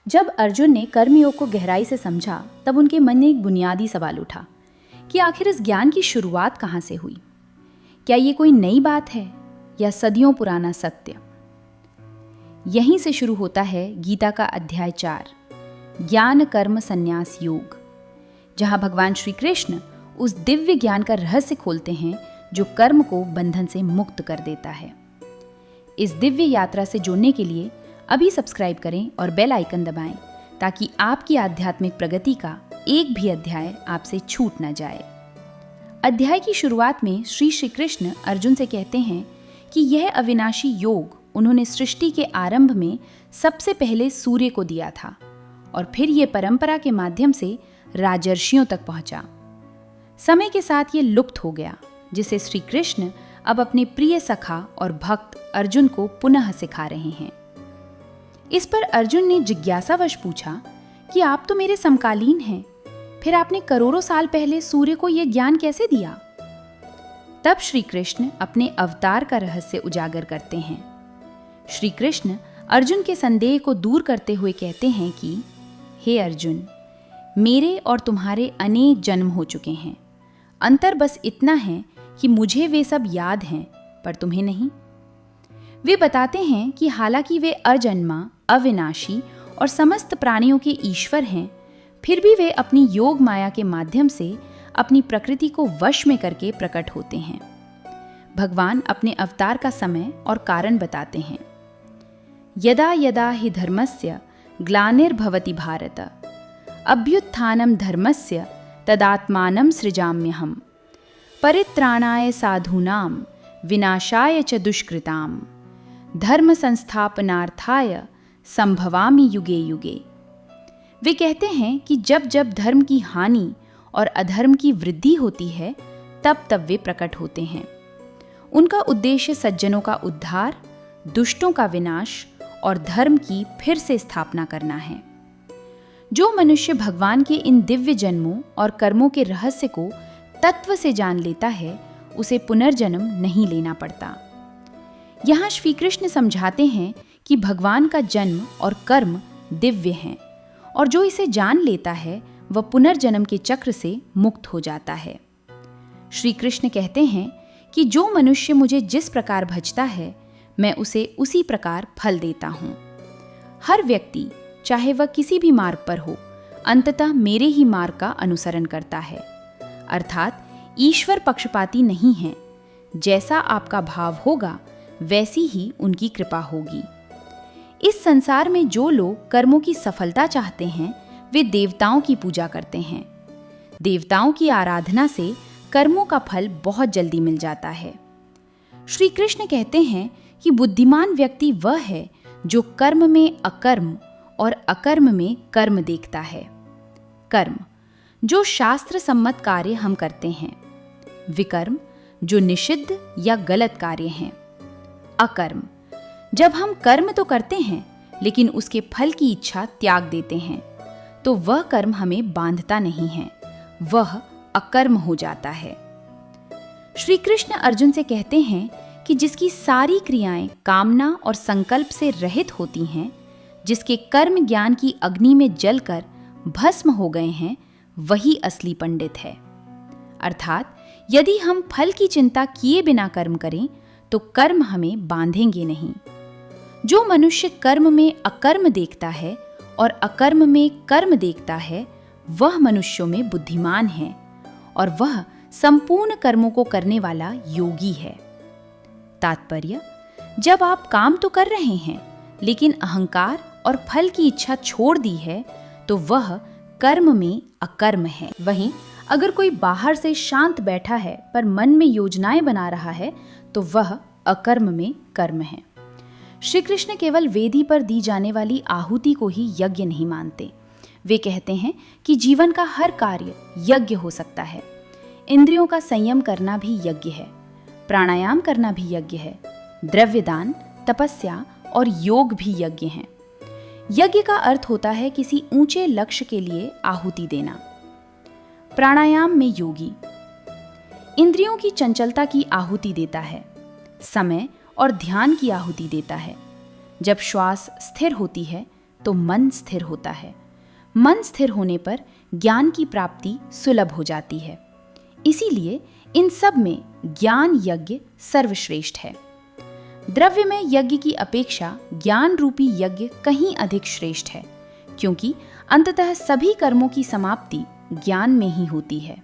जब अर्जुन ने कर्मयोग को गहराई से समझा तब उनके मन में एक बुनियादी सवाल उठा कि आखिर इस ज्ञान की शुरुआत कहाँ से हुई। क्या ये कोई नई बात है या सदियों पुराना सत्य? यहीं से शुरू होता है गीता का अध्याय 4, ज्ञान कर्म संन्यास योग, जहां भगवान श्री कृष्ण उस दिव्य ज्ञान का रहस्य खोलते हैं जो कर्म को बंधन से मुक्त कर देता है। इस दिव्य यात्रा से जुड़ने के लिए अभी सब्सक्राइब करें और बेल आइकन दबाएं ताकि आपकी आध्यात्मिक प्रगति का एक भी अध्याय आपसे छूट न जाए। अध्याय की शुरुआत में श्री कृष्ण अर्जुन से कहते हैं कि यह अविनाशी योग उन्होंने सृष्टि के आरंभ में सबसे पहले सूर्य को दिया था और फिर यह परंपरा के माध्यम से राजर्षियों तक पहुंचा। समय के साथ ये लुप्त हो गया, जिसे श्री कृष्ण अब अपने प्रिय सखा और भक्त अर्जुन को पुनः सिखा रहे हैं। इस पर अर्जुन ने जिज्ञासावश पूछा कि आप तो मेरे समकालीन हैं, फिर आपने करोड़ों साल पहले सूर्य को यह ज्ञान कैसे दिया? तब श्री कृष्ण अपने अवतार का रहस्य उजागर करते हैं। श्री कृष्ण अर्जुन के संदेह को दूर करते हुए कहते हैं कि हे अर्जुन, मेरे और तुम्हारे अनेक जन्म हो चुके हैं। अंतर बस इतना है कि मुझे वे सब याद हैं पर तुम्हें नहीं। वे बताते हैं कि हालांकि वे अजन्मा, अविनाशी और समस्त प्राणियों के ईश्वर हैं, फिर भी वे अपनी योग माया के माध्यम से अपनी प्रकृति को वश में करके प्रकट होते हैं। भगवान अपने अवतार का समय और कारण बताते हैं। यदा यदा हि धर्मस्य ग्लानिर्भवति भारत, अभ्युत्थानं धर्मस्य तदात्मानं सृजाम्यहम्, परित्राणाय साधूनां विनाशाय च दुष्कृताम्, धर्म संस्थापनार्थाय संभवामि युगे युगे। वे कहते हैं कि जब जब धर्म की हानि और अधर्म की वृद्धि होती है तब तब वे प्रकट होते हैं। उनका उद्देश्य सज्जनों का उद्धार, दुष्टों का विनाश और धर्म की फिर से स्थापना करना है। जो मनुष्य भगवान के इन दिव्य जन्मों और कर्मों के रहस्य को तत्व से जान लेता है, उसे पुनर्जन्म नहीं लेना पड़ता। यहाँ श्री कृष्ण समझाते हैं कि भगवान का जन्म और कर्म दिव्य हैं और जो इसे जान लेता है वह पुनर्जन्म के चक्र से मुक्त हो जाता है। श्री कृष्ण कहते हैं कि जो मनुष्य मुझे जिस प्रकार भजता है, मैं उसे उसी प्रकार फल देता हूँ। हर व्यक्ति, चाहे वह किसी भी मार्ग पर हो, अंततः मेरे ही मार्ग का अनुसरण करता है। अर्थात ईश्वर पक्षपाती नहीं है। जैसा आपका भाव होगा वैसी ही उनकी कृपा होगी। इस संसार में जो लोग कर्मों की सफलता चाहते हैं वे देवताओं की पूजा करते हैं। देवताओं की आराधना से कर्मों का फल बहुत जल्दी मिल जाता है। श्री कृष्ण कहते हैं कि बुद्धिमान व्यक्ति वह है जो कर्म में अकर्म और अकर्म में कर्म देखता है। कर्म जो शास्त्र सम्मत कार्य हम करते हैं, विकर्म जो निषिद्ध या गलत कार्य हैं, अकर्म जब हम कर्म तो करते हैं लेकिन उसके फल की इच्छा त्याग देते हैं, तो वह कर्म हमें बांधता नहीं है, वह अकर्म हो जाता है। श्री कृष्ण अर्जुन से कहते हैं कि जिसकी सारी क्रियाएं कामना और संकल्प से रहित होती हैं, जिसके कर्म ज्ञान की अग्नि में जलकर भस्म हो गए हैं, वही असली पंडित है। अर्थात यदि हम फल की चिंता किए बिना कर्म करें तो कर्म हमें बांधेंगे नहीं। जो मनुष्य कर्म में अकर्म देखता है और अकर्म में कर्म देखता है, वह मनुष्यों में बुद्धिमान है और वह संपूर्ण कर्मों को करने वाला योगी है। तात्पर्य, जब आप काम तो कर रहे हैं लेकिन अहंकार और फल की इच्छा छोड़ दी है, तो वह कर्म में अकर्म है। वहीं अगर कोई बाहर से शांत बैठा है पर मन में योजनाएं बना रहा है, तो वह अकर्म में कर्म है। श्री कृष्ण केवल वेदी पर दी जाने वाली आहुति को ही यज्ञ नहीं मानते। वे कहते हैं कि जीवन का हर कार्य यज्ञ हो सकता है। इंद्रियों का संयम करना भी यज्ञ है, प्राणायाम करना भी यज्ञ है, द्रव्यदान, तपस्या और योग भी यज्ञ हैं। यज्ञ का अर्थ होता है किसी ऊंचे लक्ष्य के लिए आहुति देना। प्राणायाम में योगी इंद्रियों की चंचलता की आहुति देता है, समय और ध्यान की आहुति देता है। जब श्वास स्थिर होती है तो मन स्थिर होता है। मन स्थिर होने पर ज्ञान की प्राप्ति सुलभ हो जाती है। इसीलिए इन सब में ज्ञान यज्ञ सर्वश्रेष्ठ है। द्रव्यमय यज्ञ की अपेक्षा ज्ञान रूपी यज्ञ कहीं अधिक श्रेष्ठ है, क्योंकि अंततः सभी कर्मों की समाप्ति ज्ञान में ही होती है।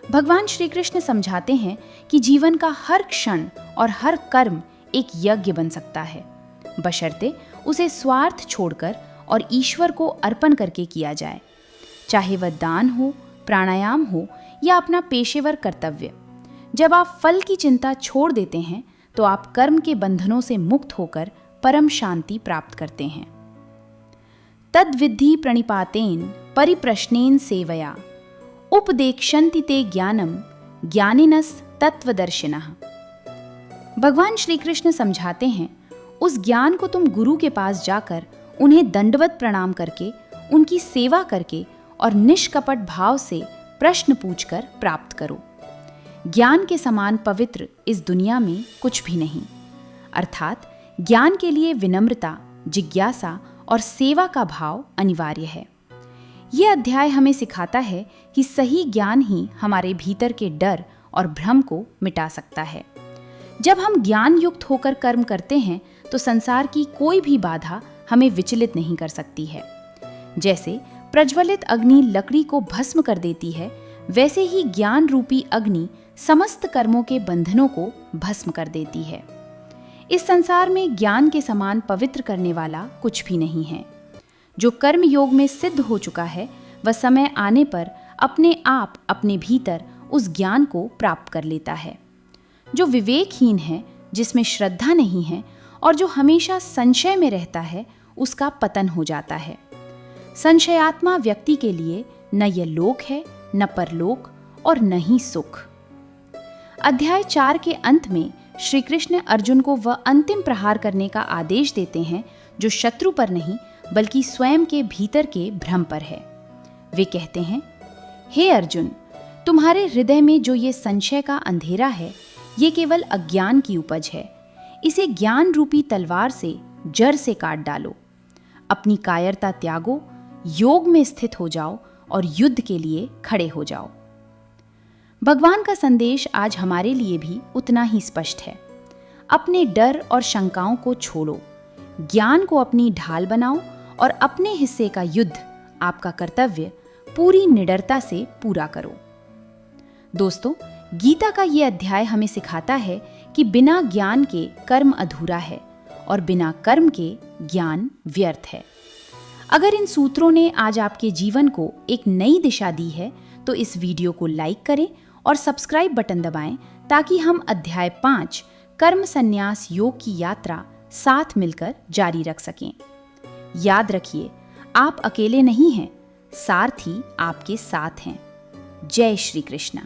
भगवान श्री कृष्ण समझाते हैं कि जीवन का हर क्षण और हर कर्म एक यज्ञ बन सकता है, बशर्ते उसे स्वार्थ छोड़कर और ईश्वर को अर्पण करके किया जाए, चाहे वह दान हो, प्राणायाम हो या अपना पेशेवर कर्तव्य। जब आप फल की चिंता छोड़ देते हैं तो आप कर्म के बंधनों से मुक्त होकर परम शांति प्राप्त करते हैं। तद्विद्धि प्रणिपातेन परिप्रश्नेन सेवया उपदेक्षन्ति ते ज्ञानम ज्ञानिनस् तत्वदर्शिनः। भगवान श्री कृष्ण समझाते हैं, उस ज्ञान को तुम गुरु के पास जाकर उन्हें दंडवत प्रणाम करके, उनकी सेवा करके और निष्कपट भाव से प्रश्न पूछकर प्राप्त करो। ज्ञान के समान पवित्र इस दुनिया में कुछ भी नहीं। अर्थात ज्ञान के लिए विनम्रता, जिज्ञासा और सेवा का भाव अनिवार्य है। यह अध्याय हमें सिखाता है कि सही ज्ञान ही हमारे भीतर के डर और भ्रम को मिटा सकता है। जब हम ज्ञान युक्त होकर कर्म करते हैं तो संसार की कोई भी बाधा हमें विचलित नहीं कर सकती है। जैसे प्रज्वलित अग्नि लकड़ी को भस्म कर देती है, वैसे ही ज्ञान रूपी अग्नि समस्त कर्मों के बंधनों को भस्म कर देती है। इस संसार में ज्ञान के समान पवित्र करने वाला कुछ भी नहीं है। जो कर्म योग में सिद्ध हो चुका है, वह समय आने पर अपने आप अपने भीतर उस ज्ञान को प्राप्त कर लेता है। जो विवेकहीन है, जिसमें श्रद्धा नहीं है और जो हमेशा संशय में रहता है, उसका पतन हो जाता है। संशयात्मा व्यक्ति के लिए न यह लोक है, न परलोक और न ही सुख। अध्याय 4 के अंत में श्री कृष्ण अर्जुन को वह अंतिम प्रहार करने का आदेश देते हैं जो शत्रु पर नहीं बल्कि स्वयं के भीतर के भ्रम पर है। वे कहते हैं, हे अर्जुन, तुम्हारे हृदय में जो ये संशय का अंधेरा है, ये केवल अज्ञान की उपज है। इसे ज्ञान रूपी तलवार से जड़ से काट डालो। अपनी कायरता त्यागो, योग में स्थित हो जाओ और युद्ध के लिए खड़े हो जाओ। भगवान का संदेश आज हमारे लिए भी उतना ही स्पष्ट है। अपने डर और शंकाओं को छोड़ो, ज्ञान को अपनी ढाल बनाओ और अपने हिस्से का युद्ध, आपका कर्तव्य, पूरी निडरता से पूरा करो। दोस्तों, गीता का ये अध्याय हमें सिखाता है कि बिना ज्ञान के कर्म अधूरा है और बिना कर्म के ज्ञान व्यर्थ है। अगर इन सूत्रों ने आज आपके जीवन को एक नई दिशा दी है तो इस वीडियो को लाइक करें और सब्सक्राइब बटन दबाएं ताकि हम अध्याय 5 कर्म संन्यास योग की यात्रा साथ मिलकर जारी रख सकें। याद रखिए, आप अकेले नहीं हैं, सारथी आपके साथ हैं। जय श्री कृष्ण।